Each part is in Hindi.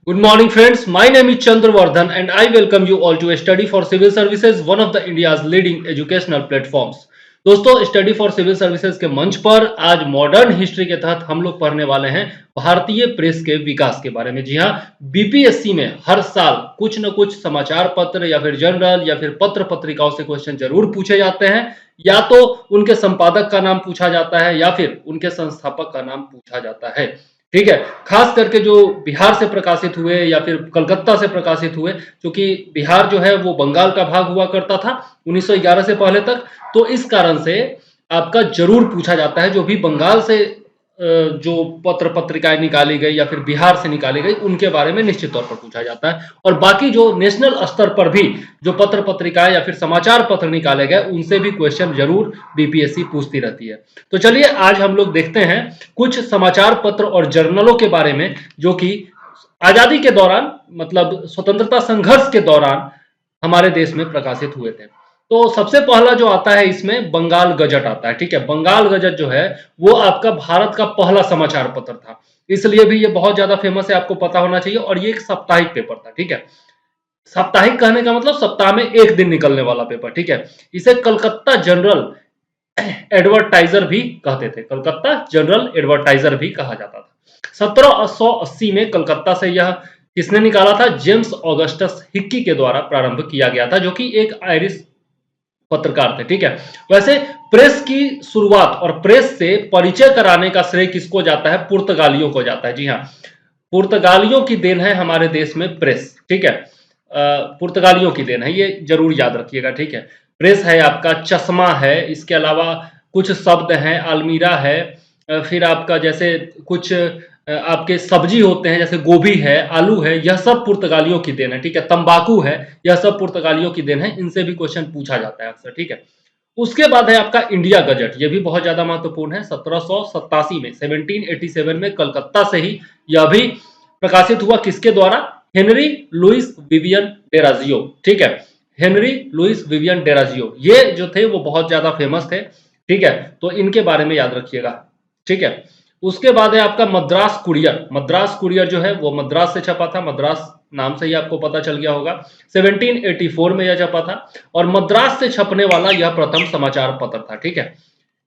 Good morning, friends. My name is Chandravardhan, and I welcome you all to a Study for Civil Services, one of the India's leading educational platforms. दोस्तों, स्टडी फॉर सिविल सर्विसेज के मंच पर आज मॉडर्न हिस्ट्री के तहत हम लोग पढ़ने वाले हैं भारतीय प्रेस के विकास के बारे में। जी हाँ, बीपीएससी में हर साल कुछ न कुछ समाचार पत्र या फिर जर्नल या फिर पत्र पत्रिकाओं से क्वेश्चन जरूर पूछे जाते हैं। या तो उनके संपादक का नाम पूछा जाता है या फिर उनके संस्थापक का नाम पूछा जाता है। ठीक है, खास करके जो बिहार से प्रकाशित हुए या फिर कलकत्ता से प्रकाशित हुए, क्योंकि बिहार जो है वो बंगाल का भाग हुआ करता था 1911 से पहले तक, तो इस कारण से आपका जरूर पूछा जाता है। जो भी बंगाल से जो पत्र पत्रिकाएं निकाली गई या फिर बिहार से निकाली गई, उनके बारे में निश्चित तौर पर पूछा जाता है। और बाकी जो नेशनल स्तर पर भी जो पत्र पत्रिकाएं या फिर समाचार पत्र निकाले गए, उनसे भी क्वेश्चन जरूर बीपीएससी पूछती रहती है। तो चलिए आज हम लोग देखते हैं कुछ समाचार पत्र और जर्नलों के बारे में जो कि आजादी के दौरान, मतलब स्वतंत्रता संघर्ष के दौरान हमारे देश में प्रकाशित हुए थे। तो सबसे पहला जो आता है इसमें बंगाल गजट आता है। ठीक है, बंगाल गजट जो है वो आपका भारत का पहला समाचार पत्र था, इसलिए भी ये बहुत ज्यादा फेमस है, आपको पता होना चाहिए। और ये एक साप्ताहिक पेपर था। ठीक है, साप्ताहिक कहने का मतलब सप्ताह में एक दिन निकलने वाला पेपर। ठीक है, इसे कलकत्ता जनरल एडवर्टाइजर भी कहते थे, कलकत्ता जनरल एडवर्टाइजर भी कहा जाता था। 1780 में कलकत्ता से यह किसने निकाला था? जेम्स ऑगस्टस हिक्की के द्वारा प्रारंभ किया गया था, जो कि एक आयरिश पत्रकार थे। ठीक है, वैसे प्रेस की शुरुआत और प्रेस से परिचय कराने का श्रेय किसको जाता है? पुर्तगालियों को जाता है। जी हाँ, पुर्तगालियों की देन है हमारे देश में प्रेस। ठीक है, पुर्तगालियों की देन है, ये जरूर याद रखिएगा। ठीक है, प्रेस है आपका, चश्मा है, इसके अलावा कुछ शब्द हैं, अलमीरा है, फिर आपका जैसे कुछ आपके सब्जी होते हैं, जैसे गोभी है, आलू है, यह सब पुर्तगालियों की देन है। ठीक है, तंबाकू है, यह सब पुर्तगालियों की देन है, इनसे भी क्वेश्चन पूछा जाता है अक्सर। ठीक है, उसके बाद है आपका इंडिया गजट, ये भी बहुत ज्यादा महत्वपूर्ण है। 1787 में 1787 में कलकत्ता से ही यह भी प्रकाशित हुआ, किसके द्वारा? Henry Louis Vivian Derozio. ठीक है, हेनरी लुइस विवियन डेराजियो, ये जो थे वो बहुत ज्यादा फेमस थे। ठीक है, तो इनके बारे में याद रखिएगा। ठीक है, उसके बाद है आपका मद्रास कुरियर। मद्रास कुरियर जो है वो मद्रास से छपा था, मद्रास नाम से ही आपको पता चल गया होगा। 1784 में यह छपा था और मद्रास से छपने वाला यह प्रथम समाचार पत्र था। ठीक है,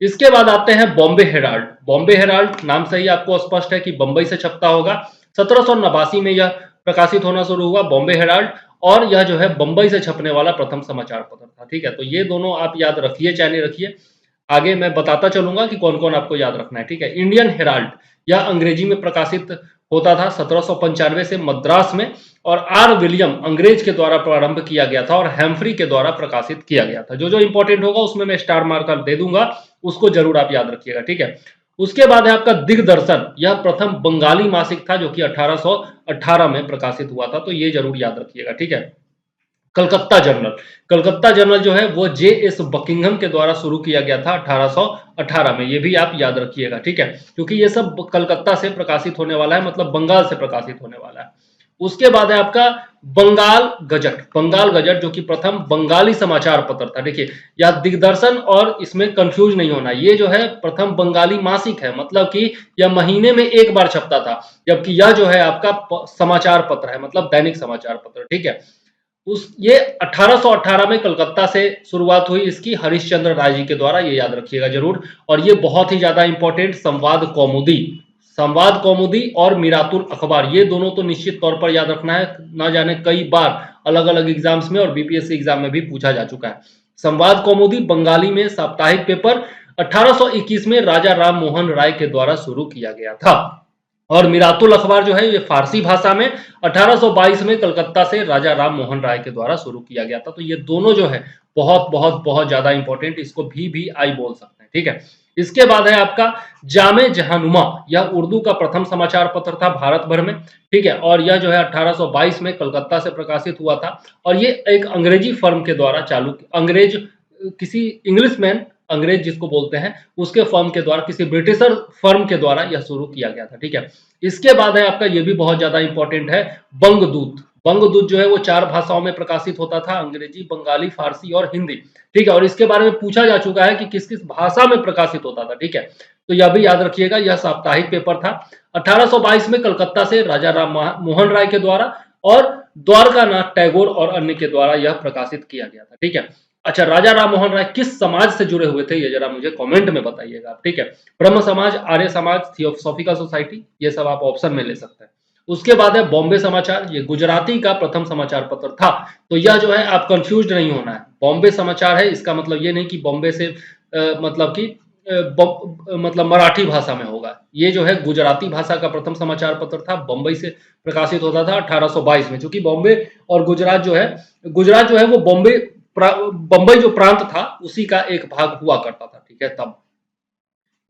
इसके बाद आते हैं बॉम्बे हेराल्ड। बॉम्बे हेराल्ड नाम से ही आपको स्पष्ट है कि बंबई से छपता होगा। 1789 में यह प्रकाशित होना शुरू हुआ बॉम्बे हेराल्ड, और यह जो है बंबई से छपने वाला प्रथम समाचार पत्र था। ठीक है, तो ये दोनों आप याद रखिए, चाहे नहीं रखिए, आगे मैं बताता चलूंगा कि कौन कौन आपको याद रखना है। ठीक है, इंडियन हेराल्ड, यह अंग्रेजी में प्रकाशित होता था 1795 से मद्रास में, और आर विलियम अंग्रेज के द्वारा प्रारंभ किया गया था और हैम्फ्री के द्वारा प्रकाशित किया गया था। जो जो इंपॉर्टेंट होगा उसमें मैं स्टार मार्कर दे दूंगा, उसको जरूर आप याद रखिएगा। ठीक है, उसके बाद है आपका दिग्दर्शन, यह प्रथम बंगाली मासिक था जो कि 1818 में प्रकाशित हुआ था, तो ये जरूर याद रखिएगा। ठीक है, कलकत्ता जर्नल, कलकत्ता जर्नल जो है वो जे एस बकिंघम के द्वारा शुरू किया गया था 1818 में, ये भी आप याद रखिएगा। ठीक है, क्योंकि ये सब कलकत्ता से प्रकाशित होने वाला है, मतलब बंगाल से प्रकाशित होने वाला है। उसके बाद है आपका बंगाल गजट। बंगाल गजट जो कि प्रथम बंगाली समाचार पत्र था। देखिए, या दिग्दर्शन और इसमें कंफ्यूज नहीं होना, ये जो है प्रथम बंगाली मासिक है, मतलब कि यह महीने में एक बार छपता था, जबकि यह जो है आपका समाचार पत्र है, मतलब दैनिक समाचार पत्र। ठीक है, उस ये 1818 में कलकत्ता से शुरुआत हुई इसकी, हरिश्चंद्र राय जी के द्वारा, ये याद रखिएगा जरूर। और ये बहुत ही ज्यादा इंपॉर्टेंट, संवाद कौमुदी, संवाद कौमुदी और मिरातुल अखबार, ये दोनों तो निश्चित तौर पर याद रखना है, ना जाने कई बार अलग अलग एग्जाम्स में और बीपीएससी एग्जाम में भी पूछा जा चुका है। संवाद कौमुदी बंगाली में साप्ताहिक पेपर 1821 में राजा राम मोहन राय के द्वारा शुरू किया गया था। और मिरातुल अखबार जो है ये फारसी भाषा में 1822 में कलकत्ता से राजा राम मोहन राय के द्वारा शुरू किया गया था। तो ये दोनों जो है बहुत बहुत बहुत ज्यादा इंपॉर्टेंट, इसको भी आई बोल सकते हैं। ठीक है, इसके बाद है आपका जामे जहानुमा, यह उर्दू का प्रथम समाचार पत्र था भारत भर में। ठीक है, और यह जो है 1822 में कलकत्ता से प्रकाशित हुआ था, और ये एक अंग्रेजी फर्म के द्वारा चालू, अंग्रेज किसी इंग्लिशमैन, अंग्रेज जिसको बोलते हैं, उसके फर्म के द्वारा, किसी ब्रिटिशर फर्म के द्वारा यह शुरू किया गया था। ठीक है, इसके बाद है आपका, ये भी बहुत ज्यादा इंपॉर्टेंट है, बंगदूत। बंगदूत जो है वो 4 भाषाओं में प्रकाशित होता था, अंग्रेजी, बंगाली, फारसी और हिंदी। ठीक है, और इसके बारे में पूछा जा चुका है कि किस किस भाषा में प्रकाशित होता था। ठीक है, तो यह भी याद रखिएगा, यह साप्ताहिक पेपर था। 1822 में कलकत्ता से राजा राम मोहन राय के द्वारा और द्वारकानाथ टैगोर और अन्य के द्वारा यह प्रकाशित किया गया था। ठीक है। अच्छा, राजा राम मोहन राय किस समाज से जुड़े हुए थे, ये जरा मुझे कमेंट में बताइएगा। ठीक है। ब्रह्म समाज, आर्य समाज, थियोसॉफिकल सोसाइटी, ये सब आप ऑप्शन में ले सकते हैं। उसके बाद है बॉम्बे समाचार, ये गुजराती का प्रथम समाचार पत्र था। तो यह जो है आप कंफ्यूज नहीं होना है, बॉम्बे समाचार है, इसका मतलब ये नहीं कि बॉम्बे से मतलब कि मतलब मराठी भाषा में होगा। ये जो है गुजराती भाषा का प्रथम समाचार पत्र था, बम्बई से प्रकाशित होता था 1822 में। क्योंकि बॉम्बे और गुजरात जो है वो बम्बई जो प्रांत था उसी का एक भाग हुआ करता था। ठीक है। तब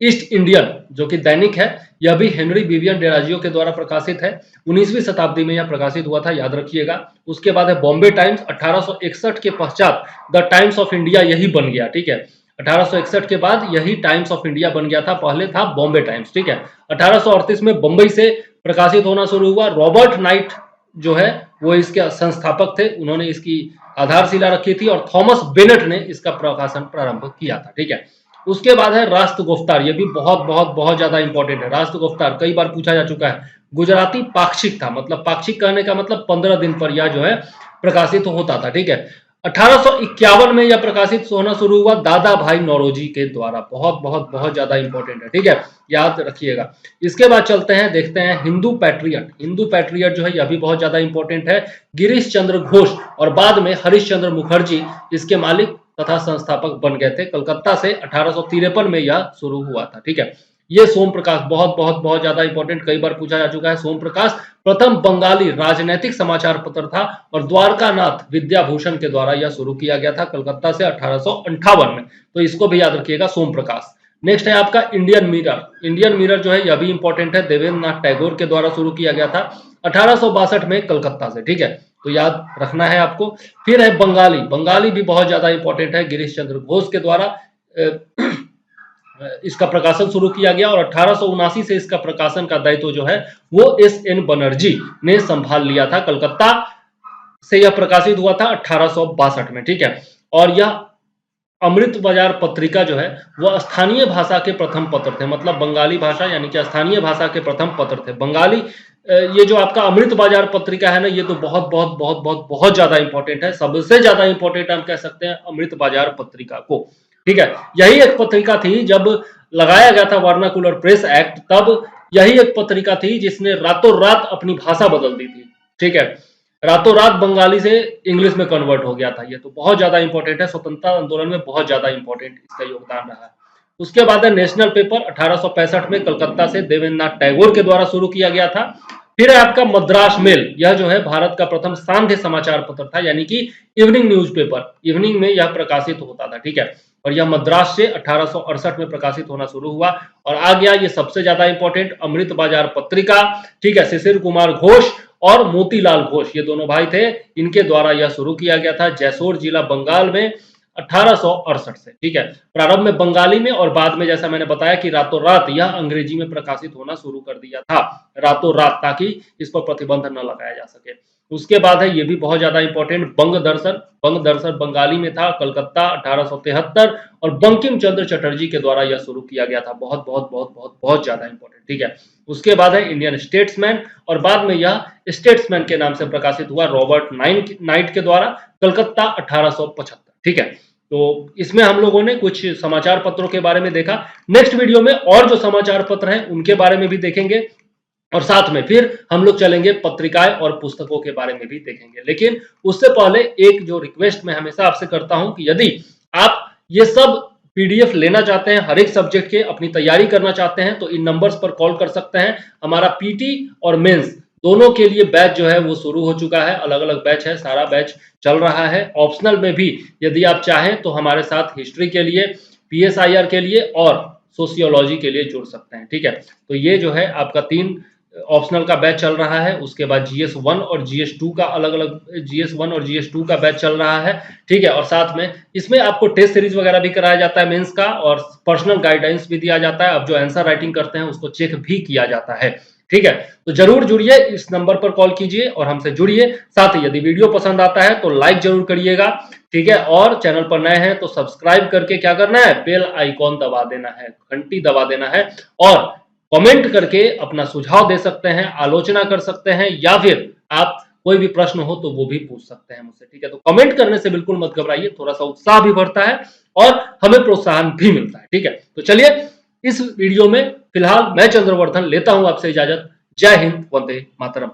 ईस्ट इंडियन जो कि दैनिक है, यह भी हेनरी विवियन डेराजियो के द्वारा प्रकाशित है। 19वीं शताब्दी में यह प्रकाशित हुआ था, याद रखिएगा। उसके बाद है बॉम्बे टाइम्स, 1861 के पश्चात द टाइम्स ऑफ इंडिया यही बन गया। ठीक है। 1861 के बाद यही टाइम्स ऑफ इंडिया बन गया था, पहले था बॉम्बे टाइम्स। ठीक है। 1838 में बंबई से प्रकाशित होना शुरू हुआ। रॉबर्ट नाइट जो है वो इसके संस्थापक थे, उन्होंने इसकी आधारशिला रखी थी और थॉमस बेनेट ने इसका प्रकाशन प्रारंभ किया था। ठीक है। उसके बाद है राष्ट्र गुफ्तार, ये भी बहुत बहुत बहुत ज्यादा इंपॉर्टेंट है। राष्ट्र गुफ्तार कई बार पूछा जा चुका है। गुजराती पाक्षिक था, मतलब पाक्षिक कहने का मतलब 15 दिन पर यह जो है प्रकाशित होता था। ठीक है। 1851 में यह प्रकाशित होना शुरू हुआ दादा भाई नौरोजी के द्वारा। बहुत बहुत बहुत ज्यादा इंपॉर्टेंट है। ठीक है, याद रखिएगा। इसके बाद चलते हैं, देखते हैं हिंदू पैट्रियट। हिंदू पैट्रियट जो है यह भी बहुत ज्यादा इंपॉर्टेंट है। गिरीश चंद्र घोष और बाद में हरीश चंद्र मुखर्जी इसके मालिक तथा संस्थापक बन गए थे। कलकत्ता से 1853 में यह शुरू हुआ था। ठीक है। ये सोम प्रकाश बहुत बहुत बहुत ज्यादा इंपॉर्टेंट, कई बार पूछा जा चुका है। सोम प्रकाश प्रथम बंगाली राजनैतिक समाचार पत्र था और द्वारकानाथ विद्याभूषण के द्वारा यह शुरू किया गया था कलकत्ता से 1858 में। तो इसको भी याद रखिएगा, सोम प्रकाश। नेक्स्ट है आपका इंडियन मिरर। इंडियन मिरर जो है यह भी इंपॉर्टेंट है, देवेंद्र नाथ टैगोर के द्वारा शुरू किया गया था 1862 में कलकत्ता से। ठीक है, तो याद रखना है आपको। फिर है बंगाली। बंगाली भी बहुत ज्यादा इंपॉर्टेंट है, गिरीश चंद्र घोष के द्वारा इसका प्रकाशन शुरू किया गया और 1879 से इसका प्रकाशन का दायित्व जो है वो एस.एन. बनर्जी ने संभाल लिया था। कलकत्ता से यह प्रकाशित हुआ था 1862 में। ठीक है। और यह अमृत बाजार पत्रिका जो है वह स्थानीय भाषा के प्रथम पत्र थे, मतलब बंगाली भाषा यानी कि स्थानीय भाषा के प्रथम पत्र थे बंगाली। ये जो आपका अमृत बाजार पत्रिका है ना, ये तो बहुत बहुत बहुत बहुत बहुत ज्यादा इंपॉर्टेंट है, सबसे ज्यादा इंपॉर्टेंट हम कह सकते हैं अमृत बाजार पत्रिका को। ठीक है। यही एक पत्रिका थी, जब लगाया गया था वर्नाकुलर प्रेस एक्ट, तब यही एक पत्रिका थी जिसने रातों रात अपनी भाषा बदल दी थी। ठीक है, रातों रात बंगाली से इंग्लिश में कन्वर्ट हो गया था। ये तो बहुत ज्यादा इंपॉर्टेंट है, स्वतंत्रता आंदोलन में बहुत ज्यादा इंपॉर्टेंट इसका योगदान रहा है। उसके बाद है नेशनल पेपर, 1865 में कलकत्ता से देवेंद्र नाथ टैगोर के द्वारा शुरू किया गया था। फिर है आपका मद्रास मेल, यह जो है भारत का प्रथम सांध्य समाचार पत्र था, यानी कि इवनिंग न्यूज़पेपर। इवनिंग में यह प्रकाशित होता था। ठीक है, और यह मद्रास से 1868 में प्रकाशित होना शुरू हुआ। और आ गया ये सबसे ज्यादा इंपॉर्टेंट अमृत बाजार पत्रिका। ठीक है, शिशिर कुमार घोष और मोतीलाल घोष, ये दोनों भाई थे, इनके द्वारा यह शुरू किया गया था जैसोर जिला बंगाल में 1868 से। ठीक है, प्रारंभ में बंगाली में और बाद में जैसा मैंने बताया कि रातों रात यह अंग्रेजी में प्रकाशित होना शुरू कर दिया था, रातों रात, ताकि इस पर प्रतिबंध न लगाया जा सके। उसके बाद है ये भी बहुत ज्यादा इंपॉर्टेंट बंग दर्शन। बंग दर्शन बंगाली में था, कलकत्ता 1873, और बंकिम चंद्र चटर्जी के द्वारा यह शुरू किया गया था। बहुत बहुत बहुत बहुत बहुत ज्यादा इंपॉर्टेंट। ठीक है, उसके बाद है इंडियन स्टेट्समैन और बाद में यह स्टेट्समैन के नाम से प्रकाशित हुआ रॉबर्ट नाइट के द्वारा, कलकत्ता 1875। ठीक है, तो इसमें हम लोगों ने कुछ समाचार पत्रों के बारे में देखा। नेक्स्ट वीडियो में और जो समाचार पत्र हैं उनके बारे में भी देखेंगे और साथ में फिर हम लोग चलेंगे पत्रिकाएं और पुस्तकों के बारे में भी देखेंगे। लेकिन उससे पहले एक जो रिक्वेस्ट मैं हमेशा आपसे करता हूं कि यदि आप ये सब पीडीएफ लेना चाहते हैं, हर एक सब्जेक्ट के अपनी तैयारी करना चाहते हैं, तो इन नंबर्स पर कॉल कर सकते हैं। हमारा पीटी और मेंस दोनों के लिए बैच जो है वो शुरू हो चुका है, अलग अलग बैच है, सारा बैच चल रहा है। ऑप्शनल में भी यदि आप चाहें तो हमारे साथ हिस्ट्री के लिए, पीएसआईआर के लिए और सोशियोलॉजी के लिए जुड़ सकते हैं। ठीक है, तो ये जो है आपका 3 ऑप्शनल का बैच चल रहा है। उसके बाद जीएस 1 और जीएस 2 का अलग अलग जीएस 1 और जीएस 2 का बैच चल रहा है। ठीक है, और साथ में इसमें आपको टेस्ट सीरीज वगैरह भी कराया जाता है मेंस का, और पर्सनल गाइडेंस भी दिया जाता है। अब जो आंसर राइटिंग करते हैं उसको चेक भी किया जाता है। ठीक है, तो जरूर जुड़िए, इस नंबर पर कॉल कीजिए और हमसे जुड़िए। साथ ही यदि वीडियो पसंद आता है तो लाइक जरूर करिएगा। ठीक है, और चैनल पर नए हैं तो सब्सक्राइब करके क्या करना है, बेल आइकॉन दबा देना है, घंटी दबा देना है। और कमेंट करके अपना सुझाव दे सकते हैं, आलोचना कर सकते हैं, या फिर आप कोई भी प्रश्न हो तो वो भी पूछ सकते हैं मुझसे, ठीक है। तो कमेंट करने से बिल्कुल मत घबराइए, थोड़ा सा उत्साह भी बढ़ता है और हमें प्रोत्साहन भी मिलता है, ठीक है। तो चलिए इस वीडियो में फिलहाल मैं चंद्रवर्धन लेता हूं आपसे इजाजत। जय हिंद, वंदे मातरम।